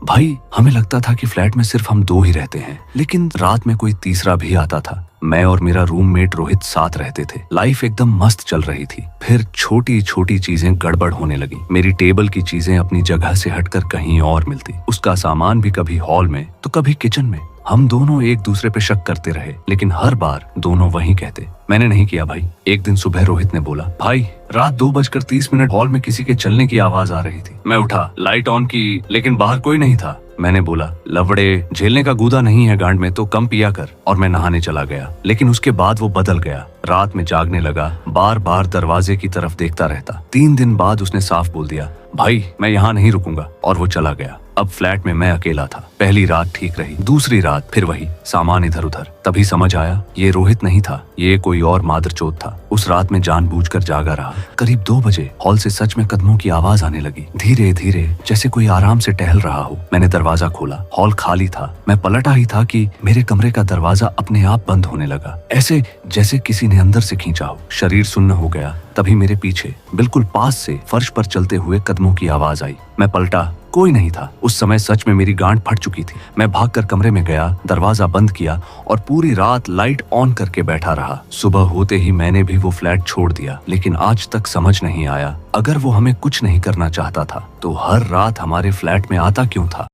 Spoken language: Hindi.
भाई हमें लगता था कि फ्लैट में सिर्फ हम दो ही रहते हैं, लेकिन रात में कोई तीसरा भी आता था। मैं और मेरा रूममेट रोहित साथ रहते थे। लाइफ एकदम मस्त चल रही थी। फिर छोटी छोटी चीजें गड़बड़ होने लगी। मेरी टेबल की चीजें अपनी जगह से हटकर कहीं और मिलती, उसका सामान भी कभी हॉल में तो कभी किचन में। हम दोनों एक दूसरे पे शक करते रहे, लेकिन हर बार दोनों वही कहते। मैंने नहीं किया भाई। एक दिन सुबह रोहित ने बोला, भाई रात 2:30 हॉल में किसी के चलने की आवाज आ रही थी। मैं उठा, लाइट ऑन की, लेकिन बाहर कोई नहीं था। मैंने बोला, लवड़े, झेलने का गूदा नहीं है गांड में तो कम पिया कर। और मैं नहाने चला गया। लेकिन उसके बाद वो बदल गया। रात में जागने लगा, बार बार दरवाजे की तरफ देखता रहता। 3 दिन बाद उसने साफ बोल दिया, भाई मैं यहाँ नहीं रुकूंगा, और वो चला गया। अब फ्लैट में मैं अकेला था। पहली रात ठीक रही, दूसरी रात फिर वही, सामान इधर उधर। तभी समझ आया ये रोहित नहीं था, ये कोई और मादरचोद था। उस रात में जानबूझकर जागा रहा। करीब 2 बजे हॉल से सच में कदमों की आवाज आने लगी, धीरे धीरे, जैसे कोई आराम से टहल रहा हो। मैंने दरवाजा खोला, हॉल खाली था। मैं पलटा ही था कि मेरे कमरे का दरवाजा अपने आप बंद होने लगा, ऐसे जैसे किसी ने अंदर से खींचा हो। शरीर सुन्न हो गया। तभी मेरे पीछे बिल्कुल पास से फर्श पर चलते हुए कदमों की आवाज आई। मैं पलटा, कोई नहीं था। उस समय सच में मेरी गांड फट चुकी थी। मैं भागकर कमरे में गया, दरवाजा बंद किया और पूरी रात लाइट ऑन करके बैठा रहा। सुबह होते ही मैंने भी वो फ्लैट छोड़ दिया। लेकिन आज तक समझ नहीं आया, अगर वो हमें कुछ नहीं करना चाहता था तो हर रात हमारे फ्लैट में आता क्यों था।